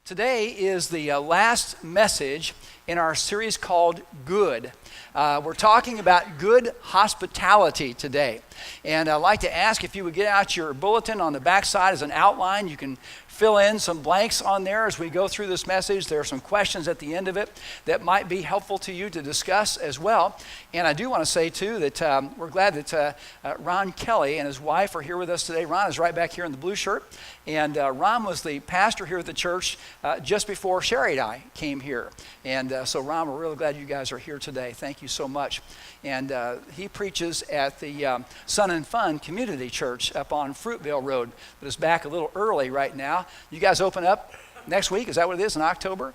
Today is the last message in our series called Good. We're talking about good hospitality today. And I'd like to ask if you would get out your bulletin on the backside as an outline. You can fill in some blanks on there as we go through this message. There are some questions at the end of it that might be helpful to you to discuss as well. And I do want to say, too, that we're glad that Ron Kelly and his wife are here with us today. Ron is right back here in the blue shirt. And Ron was the pastor here at the church just before Sherry and I came here. And so, Ron, we're really glad you guys are here today. Thank you so much. And he preaches at the Sun and Fun Community Church up on Fruitvale Road, but is back a little early right now. You guys open up next week, is that what it is, in October?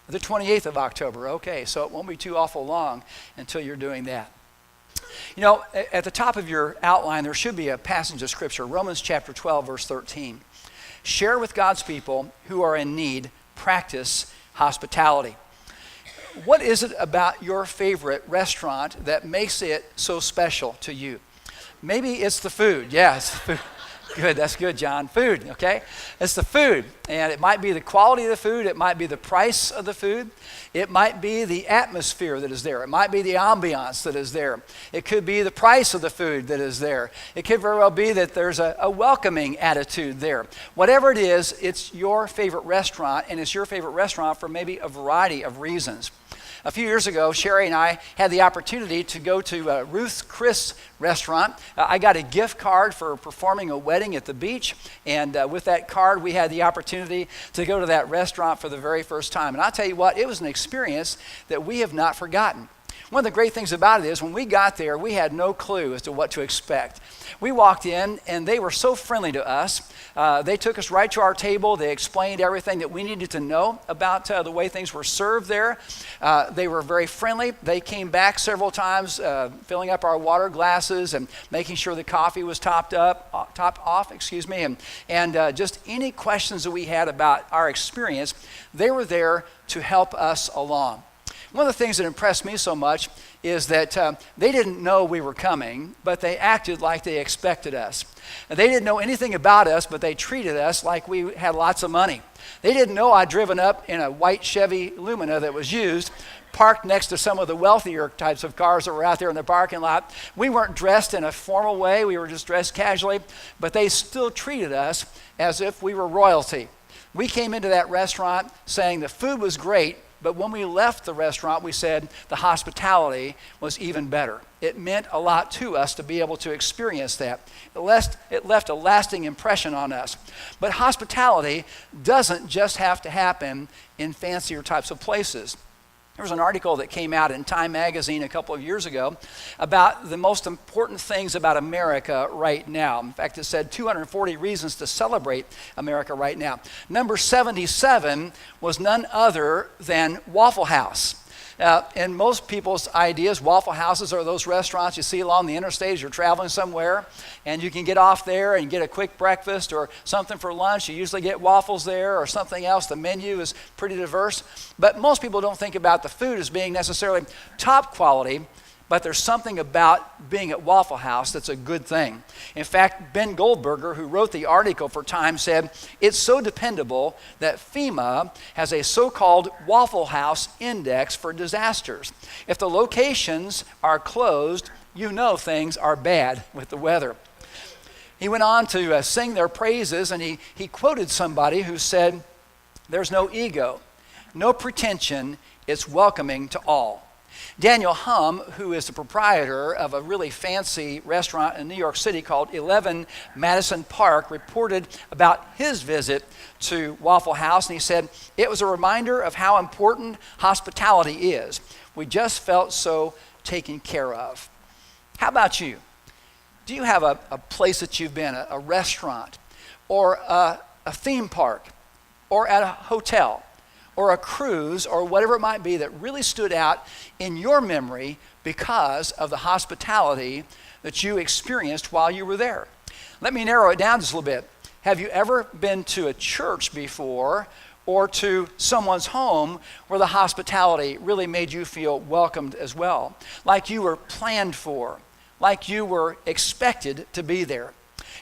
The 28th of October, okay, so it won't be too awful long until you're doing that. You know, at the top of your outline, there should be a passage of Scripture, Romans chapter 12, verse 13. Share with God's people who are in need, practice hospitality. What is it about your favorite restaurant that makes it so special to you? Maybe it's the food. Yeah, it's the food. Good, that's good, John. Food, okay? It's the food. And it might be the quality of the food. It might be the price of the food. It might be the atmosphere that is there. It might be the ambiance that is there. It could be the price of the food that is there. It could very well be that there's a welcoming attitude there. Whatever it is, it's your favorite restaurant, and it's your favorite restaurant for maybe a variety of reasons. A few years ago, Sherry and I had the opportunity to go to Ruth's Chris restaurant. I got a gift card for performing a wedding at the beach, and with that card, we had the opportunity to go to that restaurant for the very first time. And I'll tell you what, it was an experience that we have not forgotten. One of the great things about it is when we got there, we had no clue as to what to expect. We walked in, and they were so friendly to us. They took us right to our table. They explained everything that we needed to know about the way things were served there. They were very friendly. They came back several times, filling up our water glasses and making sure the coffee was topped off, and just any questions that we had about our experience, they were there to help us along. One of the things that impressed me so much is that they didn't know we were coming, but they acted like they expected us. And they didn't know anything about us, but they treated us like we had lots of money. They didn't know I'd driven up in a white Chevy Lumina that was used, parked next to some of the wealthier types of cars that were out there in the parking lot. We weren't dressed in a formal way. We were just dressed casually, but they still treated us as if we were royalty. We came into that restaurant saying the food was great, but when we left the restaurant, we said the hospitality was even better. It meant a lot to us to be able to experience that. It left a lasting impression on us. But hospitality doesn't just have to happen in fancier types of places. There was an article that came out in Time magazine a couple of years ago about the most important things about America right now. In fact, it said 240 reasons to celebrate America right now. Number 77 was none other than Waffle House. In most people's ideas, Waffle Houses are those restaurants you see along the interstate as you're traveling somewhere, and you can get off there and get a quick breakfast or something for lunch. You usually get waffles there or something else. The menu is pretty diverse. But most people don't think about the food as being necessarily top quality, but there's something about being at Waffle House that's a good thing. In fact, Ben Goldberger, who wrote the article for Time, said, it's so dependable that FEMA has a so-called Waffle House index for disasters. If the locations are closed, you know things are bad with the weather. He went on to sing their praises, and he quoted somebody who said, there's no ego, no pretension, it's welcoming to all. Daniel Hum, who is the proprietor of a really fancy restaurant in New York City called 11 Madison Park, reported about his visit to Waffle House, and he said, it was a reminder of how important hospitality is. We just felt so taken care of. How about you? Do you have a place that you've been, a restaurant, or a theme park, or at a hotel, or a cruise, or whatever it might be that really stood out in your memory because of the hospitality that you experienced while you were there? Let me narrow it down just a little bit. Have you ever been to a church before or to someone's home where the hospitality really made you feel welcomed as well, like you were planned for, like you were expected to be there?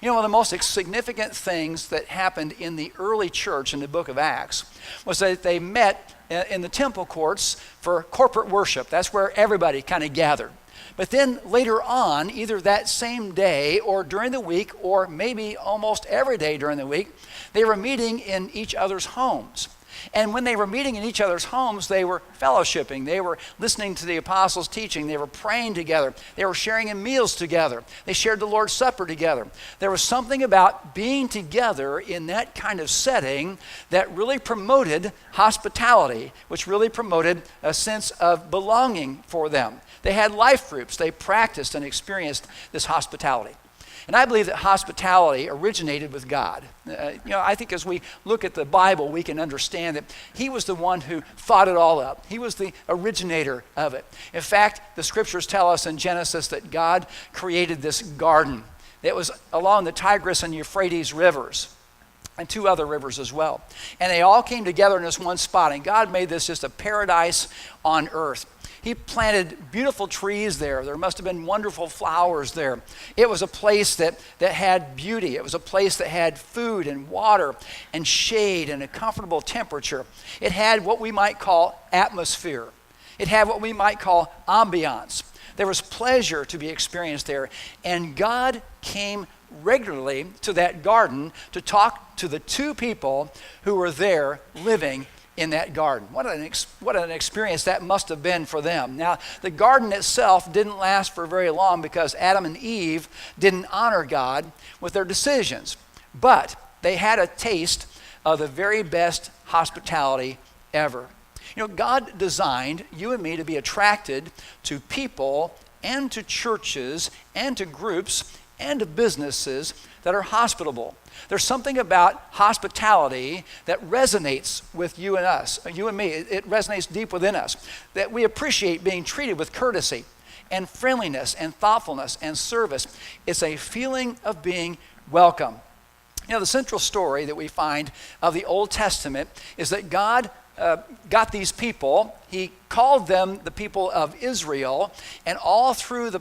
You know, one of the most significant things that happened in the early church in the book of Acts was that they met in the temple courts for corporate worship. That's where everybody kind of gathered. But then later on, either that same day or during the week, or maybe almost every day during the week, they were meeting in each other's homes. And when they were meeting in each other's homes, they were fellowshipping. They were listening to the apostles' teaching. They were praying together. They were sharing in meals together. They shared the Lord's Supper together. There was something about being together in that kind of setting that really promoted hospitality, which really promoted a sense of belonging for them. They had life groups. They practiced and experienced this hospitality. And I believe that hospitality originated with God. I think as we look at the Bible, we can understand that he was the one who thought it all up. He was the originator of it. In fact, the scriptures tell us in Genesis that God created this garden that was along the Tigris and Euphrates rivers, and 2 other rivers as well. And they all came together in this one spot, and God made this just a paradise on earth. He planted beautiful trees there. There must have been wonderful flowers there. It was a place that had beauty. It was a place that had food and water and shade and a comfortable temperature. It had what we might call atmosphere. It had what we might call ambiance. There was pleasure to be experienced there. And God came regularly to that garden to talk to the 2 people who were there living in that garden. What an experience that must have been for them. Now, the garden itself didn't last for very long because Adam and Eve didn't honor God with their decisions. But they had a taste of the very best hospitality ever. You know, God designed you and me to be attracted to people and to churches and to groups and to businesses that are hospitable. There's something about hospitality that resonates with you and us, you and me. It resonates deep within us, that we appreciate being treated with courtesy and friendliness and thoughtfulness and service. It's a feeling of being welcome. You know, the central story that we find of the Old Testament is that God got these people. He called them the people of Israel, and all through the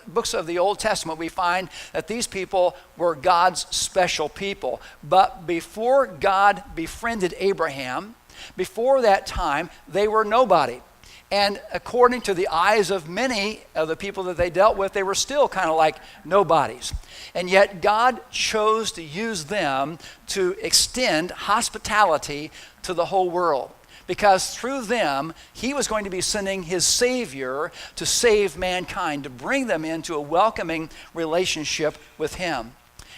books of the Old Testament we find that these people were God's special people. But before God befriended Abraham, before that time, they were nobody. And according to the eyes of many of the people that they dealt with, they were still kind of like nobodies. And yet God chose to use them to extend hospitality to the whole world. Because through them, he was going to be sending his Savior to save mankind, to bring them into a welcoming relationship with him.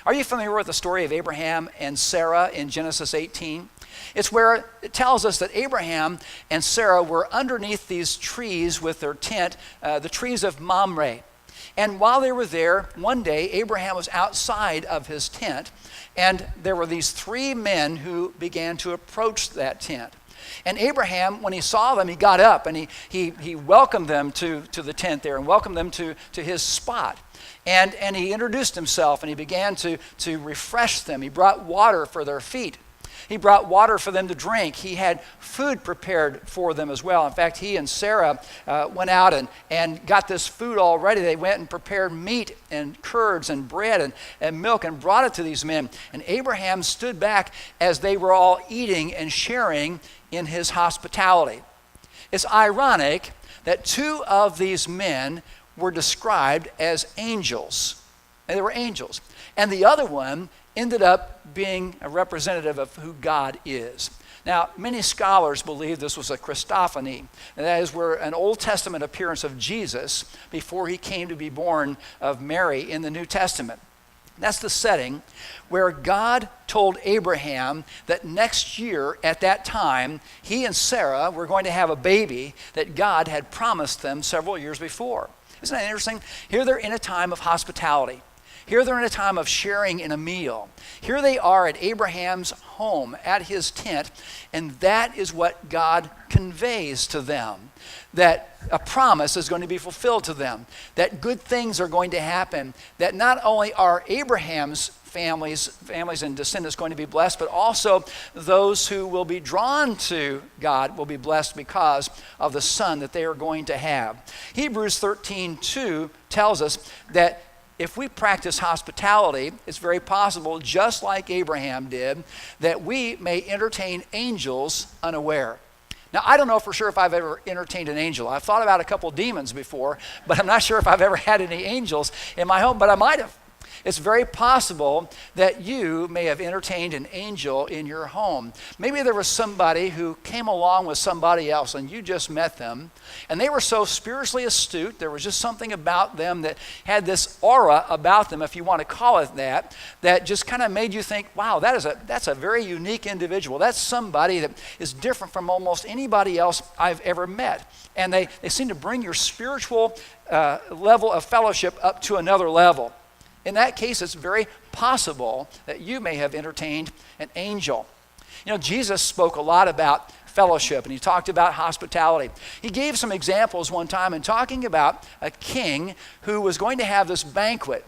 Are you familiar with the story of Abraham and Sarah in Genesis 18? It's where it tells us that Abraham and Sarah were underneath these trees with their tent, the trees of Mamre. And while they were there, one day Abraham was outside of his tent, and there were these 3 men who began to approach that tent. And Abraham, when he saw them, he got up and he welcomed them to the tent there and welcomed them to his spot. And he introduced himself and he began to refresh them. He brought water for their feet. He brought water for them to drink. He had food prepared for them as well. In fact, he and Sarah went out and got this food all ready. They went and prepared meat and curds and bread and milk and brought it to these men. And Abraham stood back as they were all eating and sharing in his hospitality. It's ironic that 2 of these men were described as angels. And they were angels. And the other one ended up being a representative of who God is. Now, many scholars believe this was a Christophany, and that is where an Old Testament appearance of Jesus before he came to be born of Mary in the New Testament. That's the setting where God told Abraham that next year at that time, he and Sarah were going to have a baby that God had promised them several years before. Isn't that interesting? Here they're in a time of hospitality. Here they're in a time of sharing in a meal. Here they are at Abraham's home, at his tent, and that is what God conveys to them. That a promise is going to be fulfilled to them. That good things are going to happen. That not only are Abraham's families and descendants going to be blessed, but also those who will be drawn to God will be blessed because of the son that they are going to have. Hebrews 13:2 tells us that if we practice hospitality, it's very possible, just like Abraham did, that we may entertain angels unaware. Now, I don't know for sure if I've ever entertained an angel. I've thought about a couple demons before, but I'm not sure if I've ever had any angels in my home, but I might have. It's very possible that you may have entertained an angel in your home. Maybe there was somebody who came along with somebody else and you just met them, and they were so spiritually astute, there was just something about them that had this aura about them, if you want to call it that, that just kind of made you think, wow, that's a very unique individual. That's somebody that is different from almost anybody else I've ever met. And they seem to bring your spiritual level of fellowship up to another level. In that case, it's very possible that you may have entertained an angel. You know, Jesus spoke a lot about fellowship, and he talked about hospitality. He gave some examples one time in talking about a king who was going to have this banquet.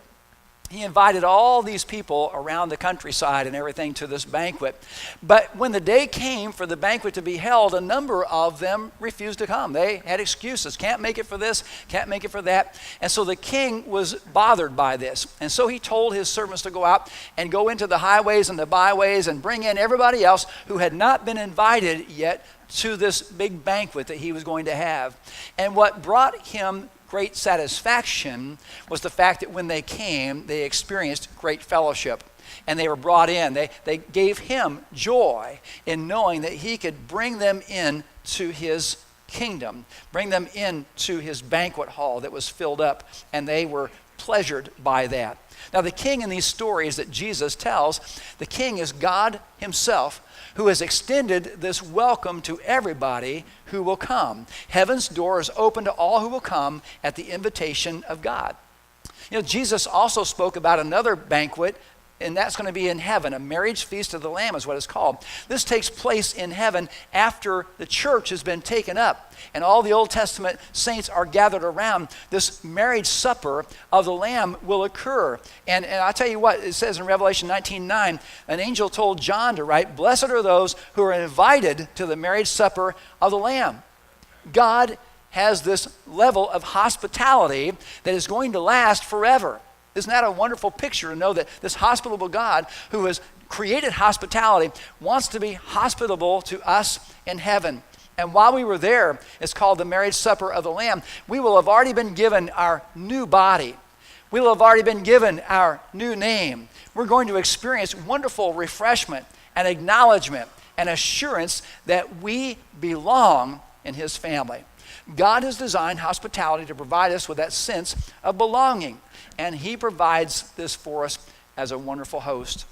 He invited all these people around the countryside and everything to this banquet. But when the day came for the banquet to be held, a number of them refused to come. They had excuses. Can't make it for this, can't make it for that. And so the king was bothered by this. And so he told his servants to go out and go into the highways and the byways and bring in everybody else who had not been invited yet to this big banquet that he was going to have. And what brought him great satisfaction was the fact that when they came, they experienced great fellowship. And they were brought in. They gave him joy in knowing that he could bring them in to his kingdom, bring them into his banquet hall that was filled up, and they were pleasured by that. Now, the king in these stories that Jesus tells, the king is God himself, who has extended this welcome to everybody who will come. Heaven's door is open to all who will come at the invitation of God. You know, Jesus also spoke about another banquet, and that's going to be in heaven. A marriage feast of the Lamb is what it's called. This takes place in heaven after the church has been taken up, and all the Old Testament saints are gathered around. This marriage supper of the Lamb will occur. And I'll tell you what, it says in Revelation 19:9, an angel told John to write, "Blessed are those who are invited to the marriage supper of the Lamb." God has this level of hospitality that is going to last forever. Isn't that a wonderful picture to know that this hospitable God who has created hospitality wants to be hospitable to us in heaven? And while we were there, it's called the marriage supper of the Lamb, we will have already been given our new body. We will have already been given our new name. We're going to experience wonderful refreshment and acknowledgement and assurance that we belong in his family. God has designed hospitality to provide us with that sense of belonging. And he provides this for us as a wonderful host.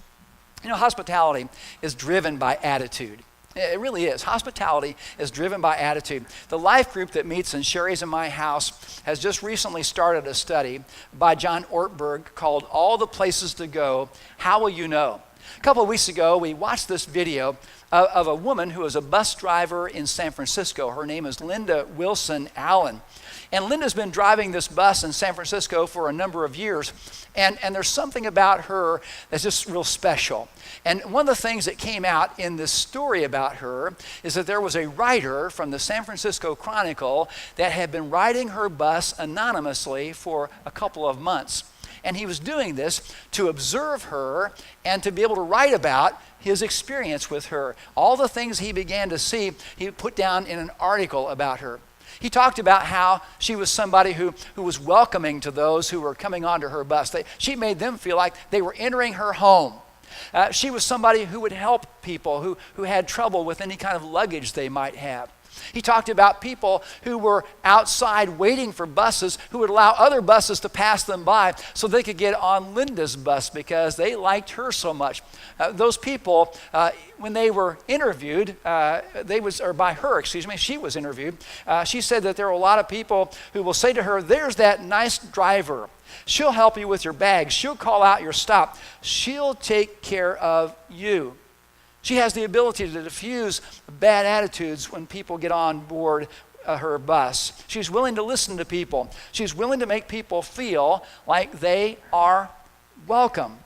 You know, hospitality is driven by attitude. It really is. Hospitality is driven by attitude. The life group that meets in Sherry's and my house has just recently started a study by John Ortberg called All the Places to Go, How Will You Know? A couple of weeks ago, we watched this video of a woman who is a bus driver in San Francisco. Her name is Linda Wilson Allen. And Linda's been driving this bus in San Francisco for a number of years. And there's something about her that's just real special. And one of the things that came out in this story about her is that there was a writer from the San Francisco Chronicle that had been riding her bus anonymously for a couple of months. And he was doing this to observe her and to be able to write about his experience with her. All the things he began to see, he put down in an article about her. He talked about how she was somebody who was welcoming to those who were coming onto her bus. She made them feel like they were entering her home. She was somebody who would help people who had trouble with any kind of luggage they might have. He talked about people who were outside waiting for buses who would allow other buses to pass them by so they could get on Linda's bus because they liked her so much. Those people, when they were interviewed, she was interviewed. She said that there were a lot of people who will say to her, "There's that nice driver. She'll help you with your bags. She'll call out your stop. She'll take care of you." She has the ability to diffuse bad attitudes when people get on board her bus. She's willing to listen to people. She's willing to make people feel like they are welcome.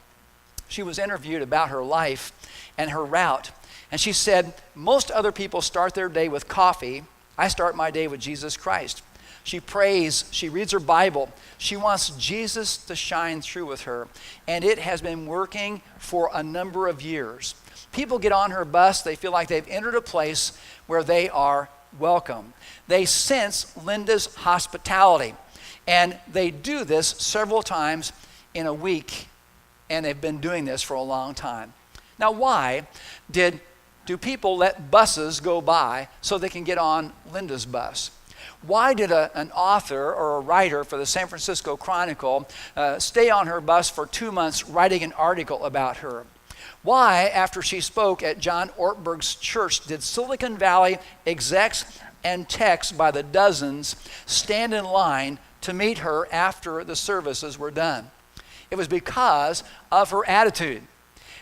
She was interviewed about her life and her route. And she said, "Most other people start their day with coffee. I start my day with Jesus Christ. She prays, she reads her Bible. She wants Jesus to shine through with her. And it has been working for a number of years. People get on her bus, they feel like they've entered a place where they are welcome. They sense Linda's hospitality. And they do this several times in a week. And they've been doing this for a long time. Now, why do people let buses go by so they can get on Linda's bus? Why did an author or a writer for the San Francisco Chronicle stay on her bus for 2 months writing an article about her? Why, after she spoke at John Ortberg's church, did Silicon Valley execs and techs by the dozens stand in line to meet her after the services were done? It was because of her attitude.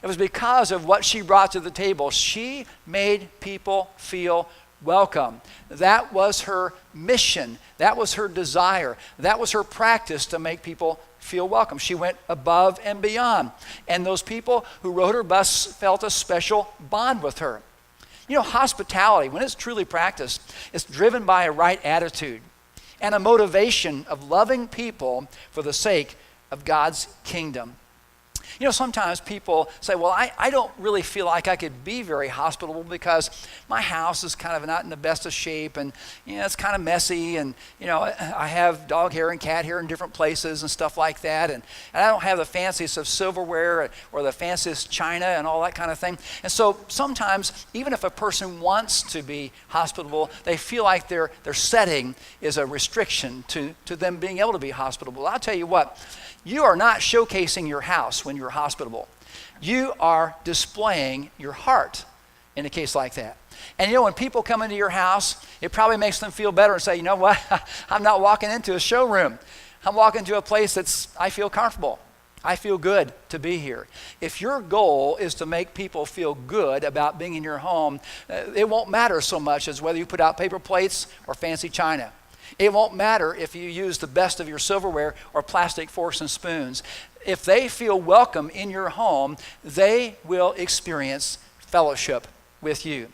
It was because of what she brought to the table. She made people feel welcome. That was her mission. That was her desire. That was her practice to make people feel welcome. She went above and beyond. And those people who rode her bus felt a special bond with her. You know, hospitality, when it's truly practiced, is driven by a right attitude and a motivation of loving people for the sake of God's kingdom. You know, sometimes people say, well, I don't really feel like I could be very hospitable because my house is kind of not in the best of shape, and, you know, it's kind of messy, and, you know, I have dog hair and cat hair in different places and stuff like that, and I don't have the fanciest of silverware or the fanciest china and all that kind of thing. And so sometimes, even if a person wants to be hospitable, they feel like their setting is a restriction to them being able to be hospitable. I'll tell you what, you are not showcasing your house when you're hospitable. You are displaying your heart in a case like that. And you know, when people come into your house, it probably makes them feel better and say, you know what, I'm not walking into a showroom. I'm walking to a place I feel comfortable. I feel good to be here. If your goal is to make people feel good about being in your home, it won't matter so much as whether you put out paper plates or fancy china. It won't matter if you use the best of your silverware or plastic forks and spoons. If they feel welcome in your home, they will experience fellowship with you.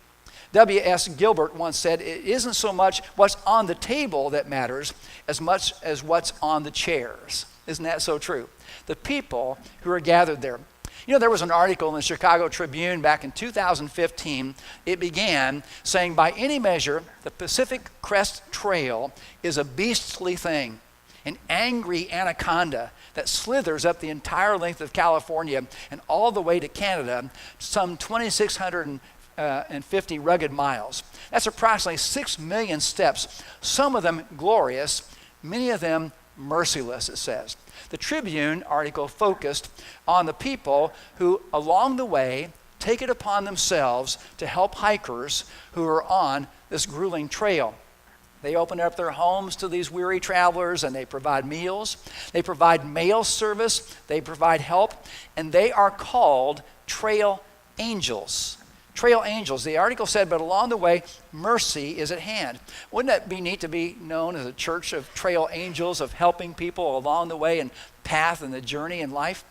W.S. Gilbert once said, it isn't so much what's on the table that matters as much as what's on the chairs. Isn't that so true? The people who are gathered there. You know, there was an article in the Chicago Tribune back in 2015. It began saying, by any measure, the Pacific Crest Trail is a beastly thing, an angry anaconda that slithers up the entire length of California and all the way to Canada, some 2,650 rugged miles. That's approximately 6 million steps, some of them glorious, many of them merciless, it says. The Tribune article focused on the people who, along the way, take it upon themselves to help hikers who are on this grueling trail. They open up their homes to these weary travelers, and they provide meals. They provide mail service. They provide help, and they are called trail angels. Trail angels. The article said, but along the way, mercy is at hand. Wouldn't that be neat to be known as a church of trail angels, of helping people along the way and path and the journey in life?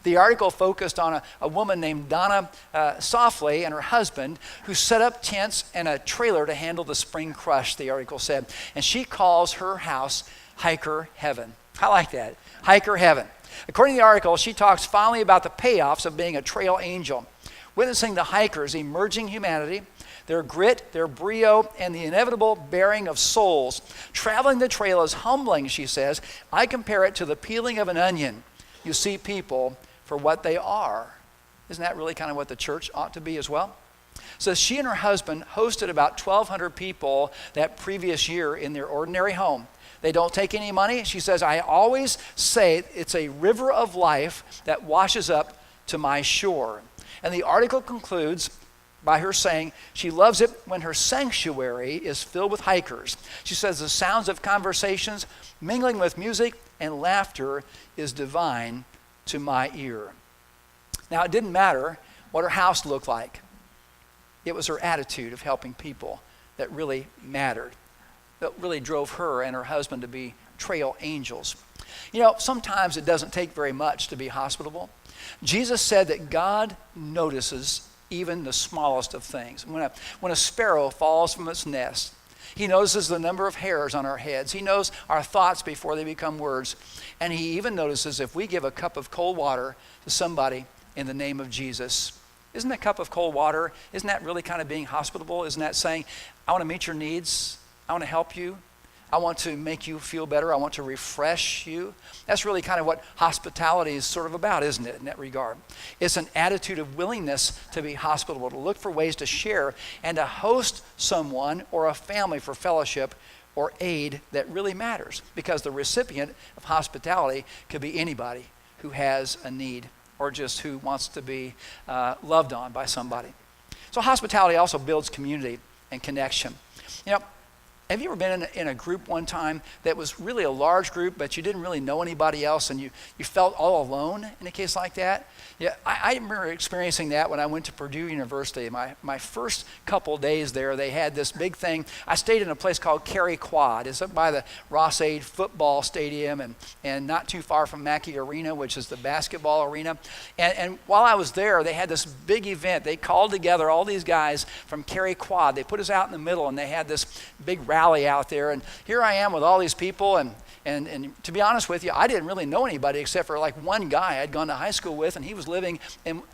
The article focused on a woman named Donna Softly and her husband who set up tents and a trailer to handle the spring crush, the article said. And she calls her house Hiker Heaven. I like that. Hiker Heaven. According to the article, she talks finally about the payoffs of being a trail angel, witnessing the hikers emerging humanity, their grit, their brio, and the inevitable bearing of souls. Traveling the trail is humbling, she says. I compare it to the peeling of an onion. You see people for what they are. Isn't that really kind of what the church ought to be as well? So she and her husband hosted about 1,200 people that previous year in their ordinary home. They don't take any money. She says, I always say it's a river of life that washes up to my shore. And the article concludes by her saying she loves it when her sanctuary is filled with hikers. She says the sounds of conversations mingling with music and laughter is divine to my ear. Now, it didn't matter what her house looked like. It was her attitude of helping people that really mattered, that really drove her and her husband to be trail angels. You know, sometimes it doesn't take very much to be hospitable. Jesus said that God notices even the smallest of things. When a sparrow falls from its nest, He notices the number of hairs on our heads. He knows our thoughts before they become words. And he even notices if we give a cup of cold water to somebody in the name of Jesus. Isn't a cup of cold water, isn't that really kind of being hospitable? Isn't that saying, I want to meet your needs. I want to help you. I want to make you feel better. I want to refresh you. That's really kind of what hospitality is sort of about, isn't it, in that regard? It's an attitude of willingness to be hospitable, to look for ways to share and to host someone or a family for fellowship or aid that really matters, because the recipient of hospitality could be anybody who has a need or just who wants to be loved on by somebody. So hospitality also builds community and connection. You know, have you ever been in a group one time that was really a large group, but you didn't really know anybody else, and you felt all alone in a case like that? Yeah, I remember experiencing that when I went to Purdue University. My first couple days there, they had this big thing. I stayed in a place called Cary Quad. It's up by the Ross-Ade football stadium and not too far from Mackey Arena, which is the basketball arena. And while I was there, they had this big event. They called together all these guys from Cary Quad. They put us out in the middle, and they had this big rally out there. And here I am with all these people, and to be honest with you, I didn't really know anybody except for like one guy I'd gone to high school with, and he was living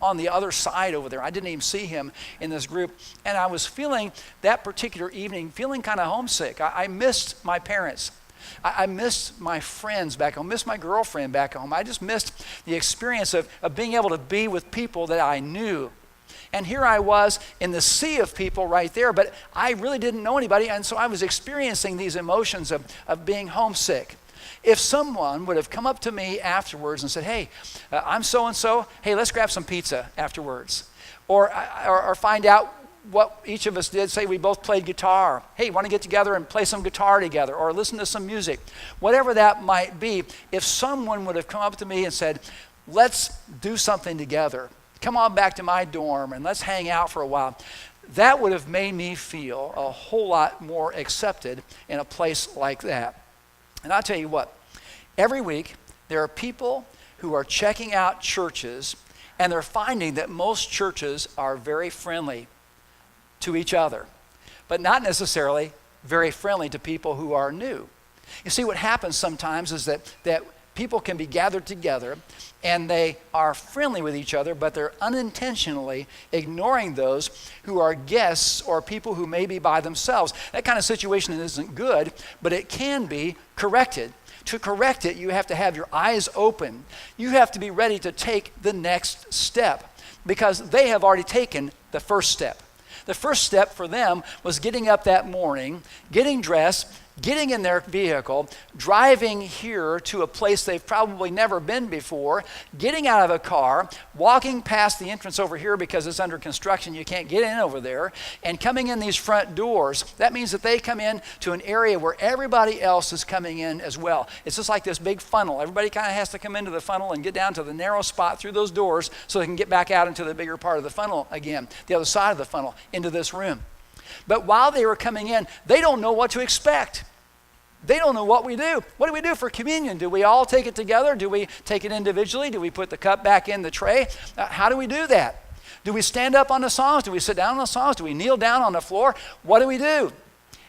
on the other side over there. I didn't even see him in this group. And I was feeling that particular evening, feeling kind of homesick. I missed my parents. I missed my friends back home, missed my girlfriend back home. I just missed the experience of being able to be with people that I knew. And here I was in the sea of people right there, but I really didn't know anybody, and so I was experiencing these emotions of being homesick. If someone would have come up to me afterwards and said, hey, I'm so-and-so, hey, let's grab some pizza afterwards. Or find out what each of us did, say we both played guitar. Hey, want to get together and play some guitar together or listen to some music. Whatever that might be, if someone would have come up to me and said, let's do something together. Come on back to my dorm and let's hang out for a while. That would have made me feel a whole lot more accepted in a place like that. And I'll tell you what, every week there are people who are checking out churches, and they're finding that most churches are very friendly to each other, but not necessarily very friendly to people who are new. You see, what happens sometimes is that people can be gathered together and they are friendly with each other, but they're unintentionally ignoring those who are guests or people who may be by themselves. That kind of situation isn't good, but it can be corrected. To correct it, you have to have your eyes open. You have to be ready to take the next step, because they have already taken the first step. The first step for them was getting up that morning, getting dressed, getting in their vehicle, driving here to a place they've probably never been before, getting out of a car, walking past the entrance over here because it's under construction, you can't get in over there, and coming in these front doors. That means that they come in to an area where everybody else is coming in as well. It's just like this big funnel. Everybody kind of has to come into the funnel and get down to the narrow spot through those doors so they can get back out into the bigger part of the funnel again, the other side of the funnel, into this room. But while they were coming in, they don't know what to expect. They don't know what we do. What do we do for communion? Do we all take it together? Do we take it individually? Do we put the cup back in the tray? How do we do that? Do we stand up on the songs? Do we sit down on the songs? Do we kneel down on the floor? What do we do?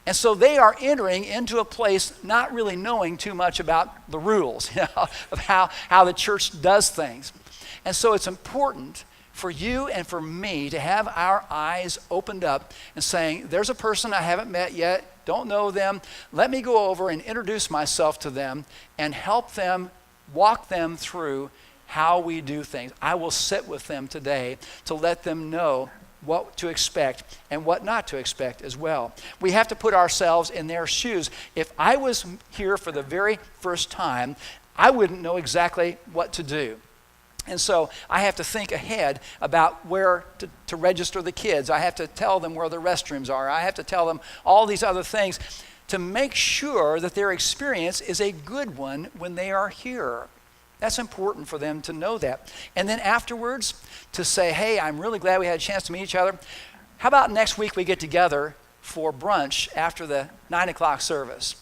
And so they are entering into a place not really knowing too much about the rules, of how the church does things. And so it's important for you and for me to have our eyes opened up and saying, there's a person I haven't met yet, don't know them. Let me go over and introduce myself to them and help them, walk them through how we do things. I will sit with them today to let them know what to expect and what not to expect as well. We have to put ourselves in their shoes. If I was here for the very first time, I wouldn't know exactly what to do. And so I have to think ahead about where to register the kids. I have to tell them where the restrooms are. I have to tell them all these other things to make sure that their experience is a good one when they are here. That's important for them to know that. And then afterwards to say, hey, I'm really glad we had a chance to meet each other. How about next week we get together for brunch after the 9 o'clock service?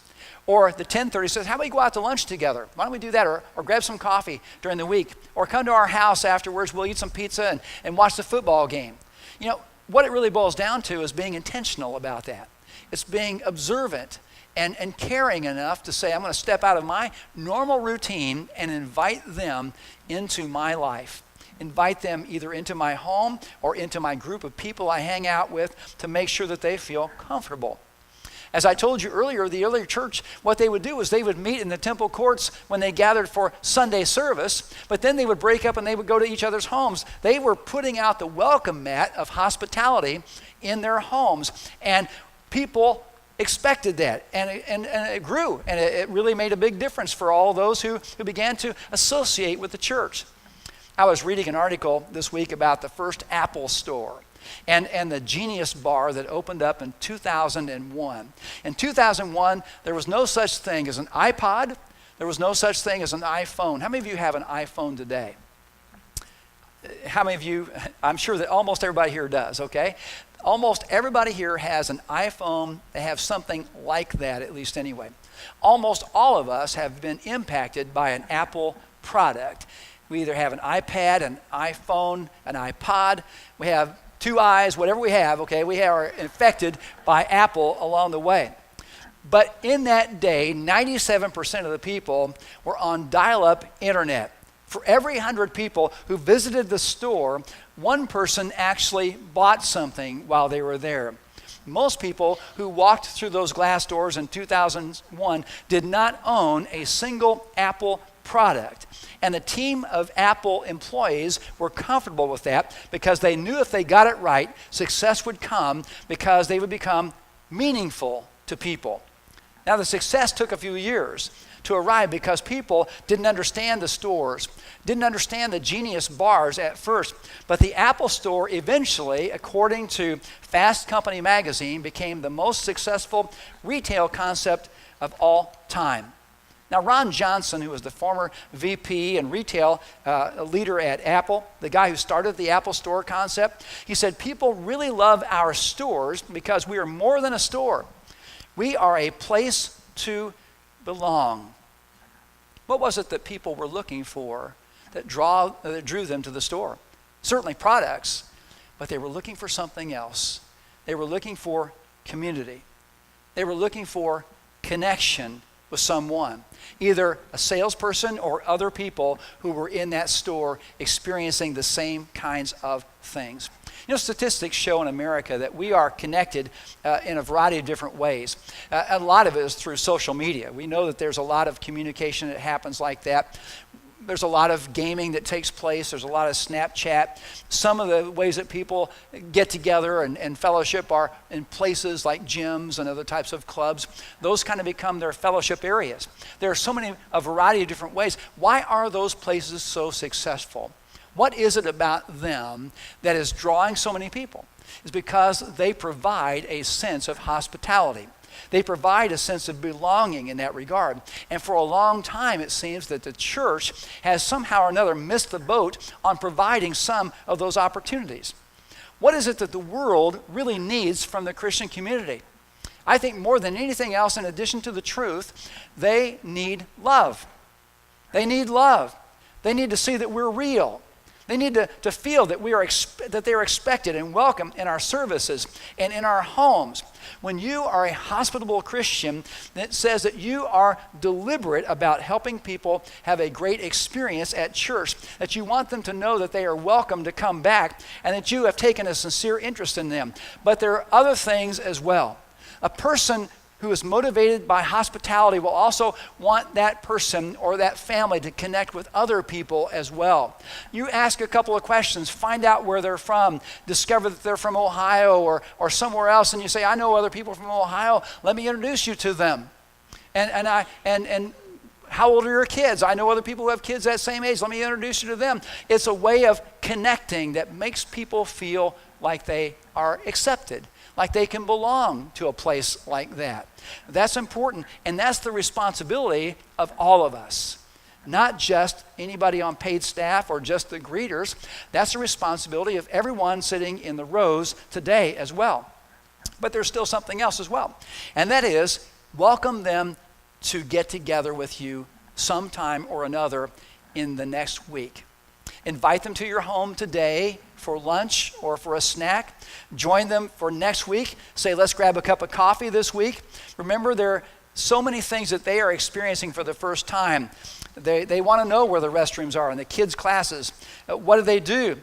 Or the 10:30 says, how about we go out to lunch together? Why don't we do that? Or grab some coffee during the week. Or come to our house afterwards. We'll eat some pizza and watch the football game. You know, what it really boils down to is being intentional about that. It's being observant and caring enough to say, I'm going to step out of my normal routine and invite them into my life. Invite them either into my home or into my group of people I hang out with to make sure that they feel comfortable. As I told you earlier, the early church, what they would do is they would meet in the temple courts when they gathered for Sunday service, but then they would break up and they would go to each other's homes. They were putting out the welcome mat of hospitality in their homes, and people expected that, and it grew, and it really made a big difference for all those who began to associate with the church. I was reading an article this week about the first Apple store and the Genius Bar that opened up in 2001. In 2001, there was no such thing as an iPod. There was no such thing as an iPhone. How many of you have an iPhone today? How many of you? I'm sure that almost everybody here does, okay? Almost everybody here has an iPhone. They have something like that, at least anyway. Almost all of us have been impacted by an Apple product. We either have an iPad, an iPhone, an iPod. We have two eyes, whatever we have, okay? We are infected by Apple along the way. But in that day, 97% of the people were on dial-up internet. For every 100 people who visited the store, one person actually bought something while they were there. Most people who walked through those glass doors in 2001 did not own a single Apple product. And the team of Apple employees were comfortable with that because they knew if they got it right, success would come because they would become meaningful to people. Now, the success took a few years to arrive because people didn't understand the stores, didn't understand the Genius Bars at first. But the Apple Store eventually, according to Fast Company magazine, became the most successful retail concept of all time. Now, Ron Johnson, who was the former VP and retail leader at Apple, the guy who started the Apple Store concept, he said, people really love our stores because we are more than a store. We are a place to belong. What was it that people were looking for that drew them to the store? Certainly products, but they were looking for something else. They were looking for community. They were looking for connection with someone, either a salesperson or other people who were in that store experiencing the same kinds of things. You know, statistics show in America that we are connected in a variety of different ways. A lot of it is through social media. We know that there's a lot of communication that happens like that. There's a lot of gaming that takes place. There's a lot of Snapchat. Some of the ways that people get together and fellowship are in places like gyms and other types of clubs. Those kind of become their fellowship areas. There are a variety of different ways. Why are those places so successful? What is it about them that is drawing so many people? It's because they provide a sense of hospitality. They provide a sense of belonging in that regard. And for a long time, it seems that the church has somehow or another missed the boat on providing some of those opportunities. What is it that the world really needs from the Christian community? I think more than anything else, in addition to the truth, they need love. They need love. They need to see that we're real. They need to feel that that they are expected and welcome in our services and in our homes. When you are a hospitable Christian, it says that you are deliberate about helping people have a great experience at church, that you want them to know that they are welcome to come back and that you have taken a sincere interest in them. But there are other things as well. A person who is motivated by hospitality will also want that person or that family to connect with other people as well. You ask a couple of questions, find out where they're from, discover that they're from Ohio or somewhere else, and you say, I know other people from Ohio, let me introduce you to them. And how old are your kids? I know other people who have kids that same age, let me introduce you to them. It's a way of connecting that makes people feel like they are accepted, like they can belong to a place like that. That's important, and that's the responsibility of all of us, not just anybody on paid staff or just the greeters. That's the responsibility of everyone sitting in the rows today as well. But there's still something else as well, and that is welcome them to get together with you sometime or another in the next week. Invite them to your home today for lunch or for a snack. Join them for next week. Say, let's grab a cup of coffee this week. Remember, there are so many things that they are experiencing for the first time. They want to know where the restrooms are in the kids' classes. What do they do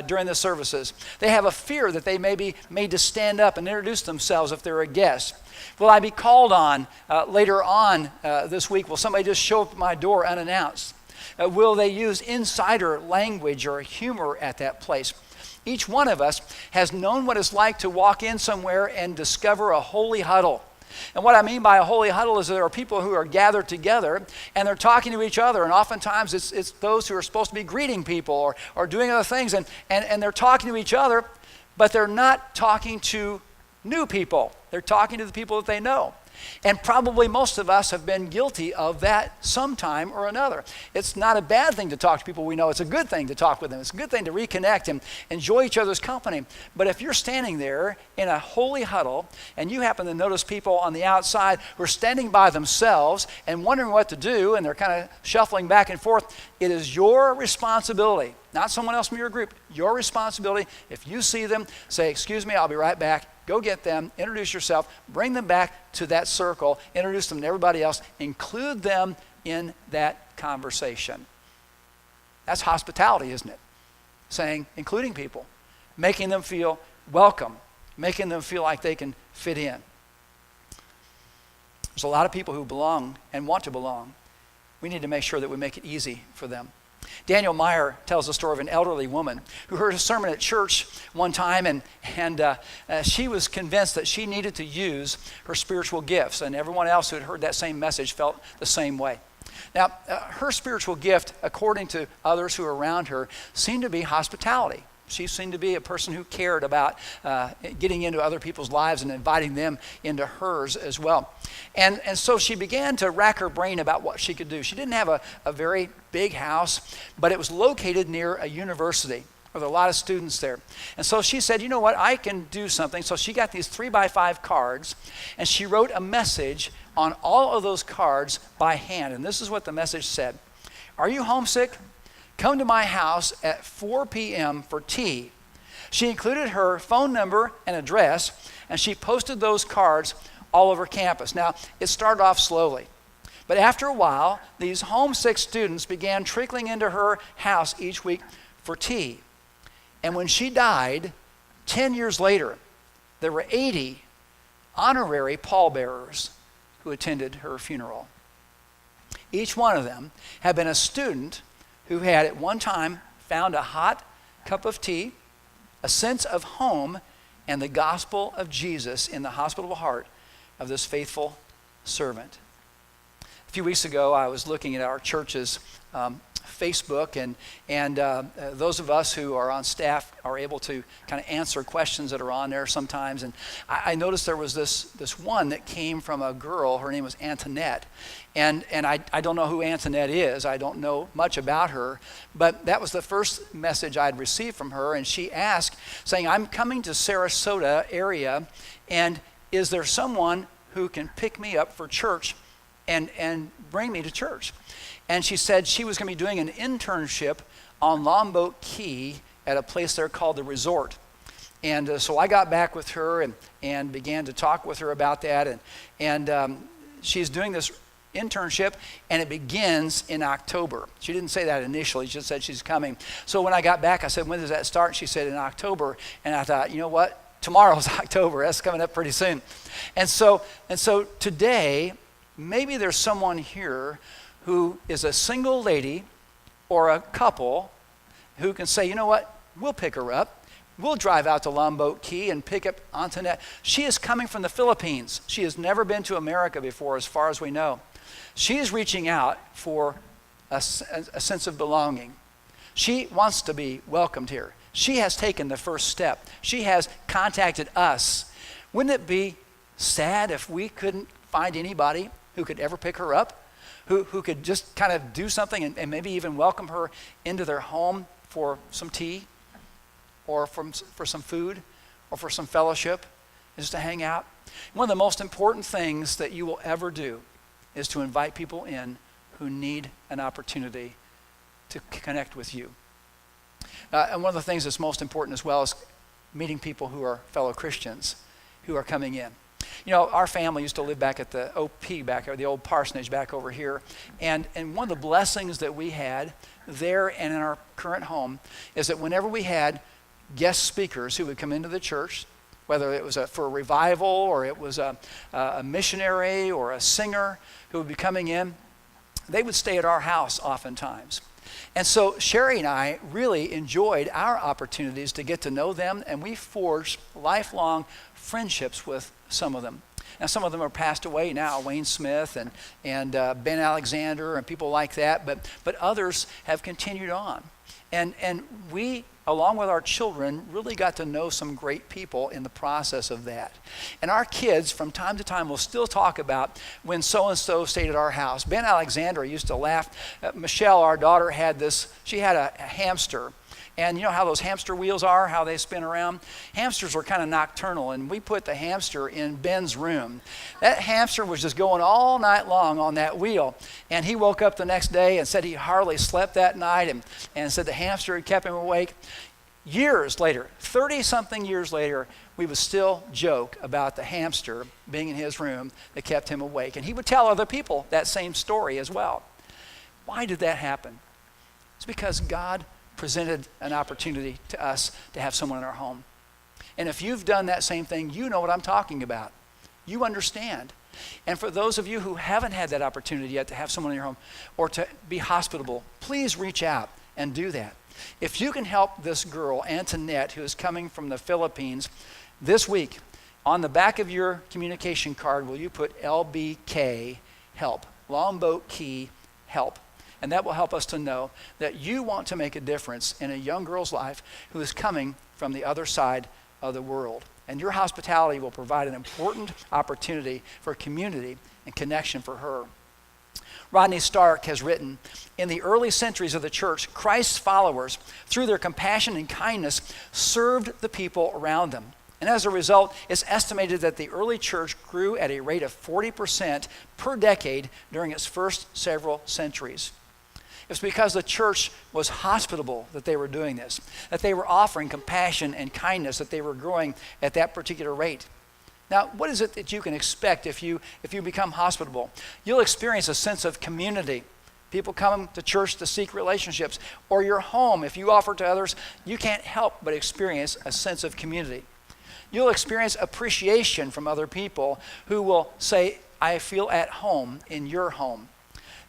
during the services? They have a fear that they may be made to stand up and introduce themselves if they're a guest. Will I be called on later on this week? Will somebody just show up at my door unannounced? Will they use insider language or humor at that place? Each one of us has known what it's like to walk in somewhere and discover a holy huddle. And what I mean by a holy huddle is that there are people who are gathered together and they're talking to each other, and oftentimes it's those who are supposed to be greeting people or doing other things, and they're talking to each other, but they're not talking to new people. They're talking to the people that they know. And probably most of us have been guilty of that sometime or another. It's not a bad thing to talk to people we know. It's a good thing to talk with them. It's a good thing to reconnect and enjoy each other's company. But if you're standing there in a holy huddle and you happen to notice people on the outside who are standing by themselves and wondering what to do, and they're kind of shuffling back and forth, it is your responsibility, not someone else from your group, your responsibility. If you see them, say, excuse me, I'll be right back. Go get them, introduce yourself, bring them back to that circle, introduce them to everybody else, include them in that conversation. That's hospitality, isn't it? Saying, including people, making them feel welcome, making them feel like they can fit in. There's a lot of people who belong and want to belong. We need to make sure that we make it easy for them. Daniel Meyer tells the story of an elderly woman who heard a sermon at church one time, and she was convinced that she needed to use her spiritual gifts, and everyone else who had heard that same message felt the same way. Now, her spiritual gift, according to others who were around her, seemed to be hospitality. She seemed to be a person who cared about getting into other people's lives and inviting them into hers as well. And so she began to rack her brain about what she could do. She didn't have a very big house, but it was located near a university with a lot of students there. And so she said, you know what, I can do something. So she got these 3x5 cards, and she wrote a message on all of those cards by hand. And this is what the message said. Are you homesick? Come to my house at 4 p.m. for tea. She included her phone number and address, and she posted those cards all over campus. Now, it started off slowly, but after a while, these homesick students began trickling into her house each week for tea. And when she died, 10 years later, there were 80 honorary pallbearers who attended her funeral. Each one of them had been a student who had at one time found a hot cup of tea, a sense of home, and the gospel of Jesus in the hospitable heart of this faithful servant. A few weeks ago, I was looking at our church's Facebook, and those of us who are on staff are able to kind of answer questions that are on there sometimes. And I noticed there was this one that came from a girl. Her name was Antoinette. And I don't know who Antoinette is. I don't know much about her. But that was the first message I'd received from her. And she asked, saying, I'm coming to Sarasota area, and is there someone who can pick me up for church and bring me to church? And she said she was going to be doing an internship on Longboat Key at a place there called the Resort. And so I got back with her and began to talk with her about that. And she's doing this internship, and it begins in October. She didn't say that initially. She just said she's coming. So when I got back, I said, when does that start? She said in October. And I thought, you know what? Tomorrow's October. That's coming up pretty soon. And so today, maybe there's someone here who is a single lady or a couple who can say, you know what, we'll pick her up. We'll drive out to Longboat Key and pick up Antoinette. She is coming from the Philippines. She has never been to America before, as far as we know. She is reaching out for a sense of belonging. She wants to be welcomed here. She has taken the first step. She has contacted us. Wouldn't it be sad if we couldn't find anybody who could ever pick her up? Who could just kind of do something and maybe even welcome her into their home for some tea or for some food or for some fellowship, just to hang out. One of the most important things that you will ever do is to invite people in who need an opportunity to connect with you. And one of the things that's most important as well is meeting people who are fellow Christians who are coming in. You know, our family used to live back at the OP back there, the old parsonage back over here. And one of the blessings that we had there and in our current home is that whenever we had guest speakers who would come into the church, whether it was for a revival or it was a missionary or a singer who would be coming in, they would stay at our house oftentimes. And so Sherry and I really enjoyed our opportunities to get to know them, and we forged lifelong friendships with some of them. Now, some of them are passed away now, Wayne Smith and Ben Alexander and people like that, but others have continued on. And we, along with our children, really got to know some great people in the process of that. And our kids, from time to time, will still talk about when so-and-so stayed at our house. Ben Alexander used to laugh. Michelle, our daughter, she had a hamster. And you know how those hamster wheels are, how they spin around? Hamsters are kind of nocturnal, and we put the hamster in Ben's room. That hamster was just going all night long on that wheel. And he woke up the next day and said he hardly slept that night and said the hamster had kept him awake. Years later, 30-something years later, we would still joke about the hamster being in his room that kept him awake. And he would tell other people that same story as well. Why did that happen? It's because God presented an opportunity to us to have someone in our home. And if you've done that same thing, you know what I'm talking about. You understand. And for those of you who haven't had that opportunity yet to have someone in your home or to be hospitable, please reach out and do that. If you can help this girl, Antoinette, who is coming from the Philippines this week, on the back of your communication card, will you put LBK, help, Longboat Key, help. And that will help us to know that you want to make a difference in a young girl's life who is coming from the other side of the world. And your hospitality will provide an important opportunity for community and connection for her. Rodney Stark has written, in the early centuries of the church, Christ's followers, through their compassion and kindness, served the people around them. And as a result, it's estimated that the early church grew at a rate of 40% per decade during its first several centuries. It's because the church was hospitable that they were doing this, that they were offering compassion and kindness, that they were growing at that particular rate. Now, what is it that you can expect if you become hospitable? You'll experience a sense of community. People come to church to seek relationships. Or your home, if you offer to others, you can't help but experience a sense of community. You'll experience appreciation from other people who will say, I feel at home in your home.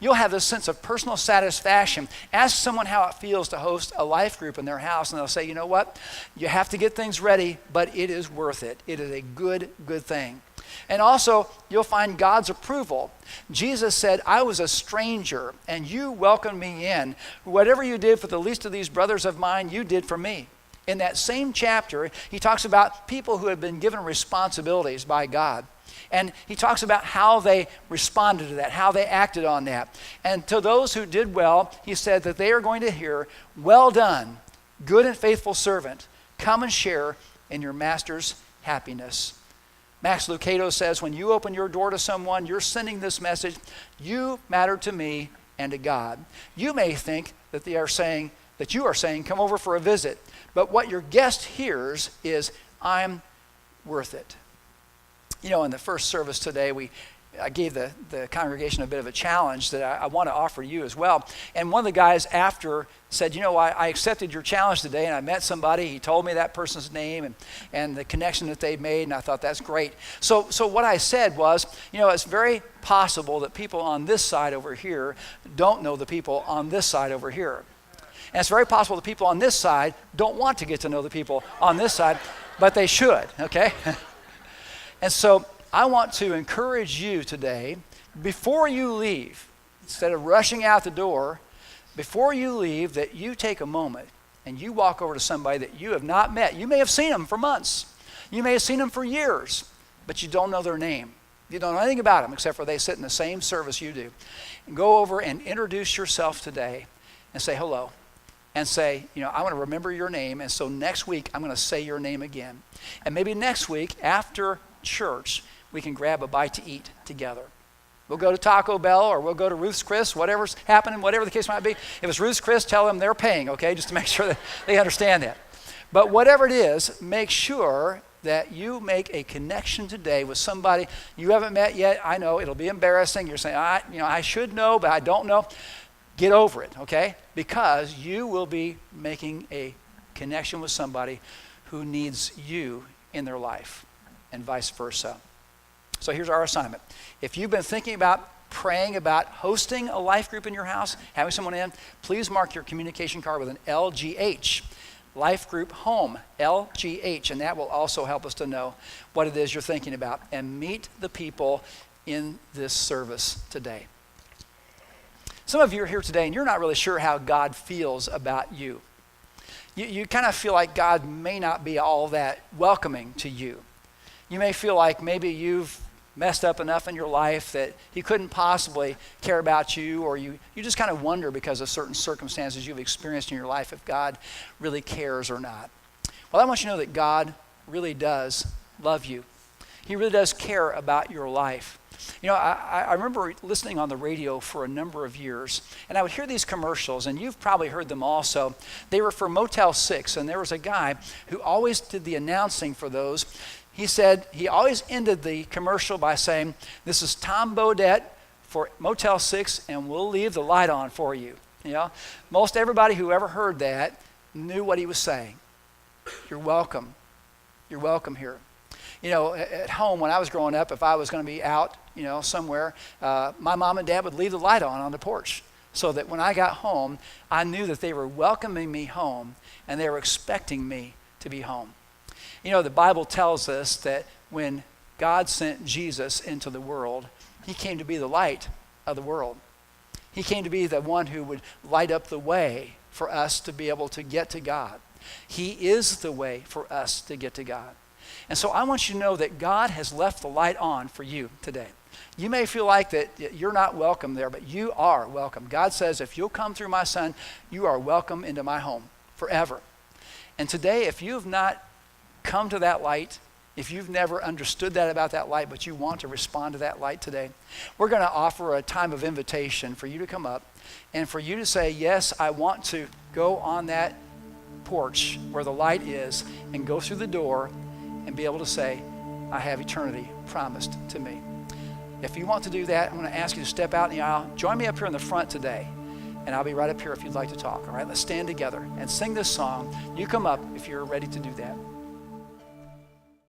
You'll have this sense of personal satisfaction. Ask someone how it feels to host a life group in their house, and they'll say, you know what? You have to get things ready, but it is worth it. It is a good thing. And also, you'll find God's approval. Jesus said, I was a stranger, and you welcomed me in. Whatever you did for the least of these brothers of mine, you did for me. In that same chapter, he talks about people who have been given responsibilities by God. And he talks about how they responded to that, how they acted on that. And to those who did well, he said that they are going to hear, well done, good and faithful servant. Come and share in your master's happiness. Max Lucado says, when you open your door to someone, you're sending this message, you matter to me and to God. You may think that you are saying, come over for a visit. But what your guest hears is, I'm worth it. You know, in the first service today, I gave the congregation a bit of a challenge that I want to offer you as well. And one of the guys after said, you know, I accepted your challenge today, and I met somebody. He told me that person's name and the connection that they've made, and I thought that's great. So what I said was, you know, it's very possible that people on this side over here don't know the people on this side over here. And it's very possible the people on this side don't want to get to know the people on this side, but they should, okay? And so I want to encourage you today, before you leave, instead of rushing out the door, before you leave, that you take a moment and you walk over to somebody that you have not met. You may have seen them for months. You may have seen them for years, but you don't know their name. You don't know anything about them except for they sit in the same service you do. And go over and introduce yourself today and say hello. And say, you know, I want to remember your name, and so next week I'm going to say your name again. And maybe next week after church we can grab a bite to eat together. We'll go to Taco Bell or we'll go to Ruth's Chris, whatever's happening, whatever the case might be. If it's Ruth's Chris, tell them they're paying, okay, just to make sure that they understand that. But whatever it is, make sure that you make a connection today with somebody you haven't met yet. I know it'll be embarrassing. You're saying, I should know, but I don't know. Get over it, okay? Because you will be making a connection with somebody who needs you in their life, and vice versa. So here's our assignment. If you've been thinking about praying about hosting a life group in your house, having someone in, please mark your communication card with an LGH. Life Group Home, LGH, and that will also help us to know what it is you're thinking about, and meet the people in this service today. Some of you are here today and you're not really sure how God feels about you. You kind of feel like God may not be all that welcoming to you. You may feel like maybe you've messed up enough in your life that he couldn't possibly care about you, or you just kind of wonder because of certain circumstances you've experienced in your life if God really cares or not. Well, I want you to know that God really does love you. He really does care about your life. You know, I remember listening on the radio for a number of years, and I would hear these commercials, and you've probably heard them also. They were for Motel 6, and there was a guy who always did the announcing for those. He said he always ended the commercial by saying, "This is Tom Bodette for Motel 6, and we'll leave the light on for you." You know, most everybody who ever heard that knew what he was saying. You're welcome. You're welcome here. You know, at home when I was growing up, if I was going to be out, somewhere, my mom and dad would leave the light on the porch, so that when I got home, I knew that they were welcoming me home and they were expecting me to be home. You know, the Bible tells us that when God sent Jesus into the world, he came to be the light of the world. He came to be the one who would light up the way for us to be able to get to God. He is the way for us to get to God. And so I want you to know that God has left the light on for you today. You may feel like that you're not welcome there, but you are welcome. God says, if you'll come through my son, you are welcome into my home forever. And today, if you have not come to that light, if you've never understood that about that light, but you want to respond to that light today, we're going to offer a time of invitation for you to come up and for you to say, yes, I want to go on that porch where the light is and go through the door and be able to say, I have eternity promised to me. If you want to do that, I'm going to ask you to step out in the aisle. Join me up here in the front today, and I'll be right up here if you'd like to talk. All right, let's stand together and sing this song. You come up if you're ready to do that.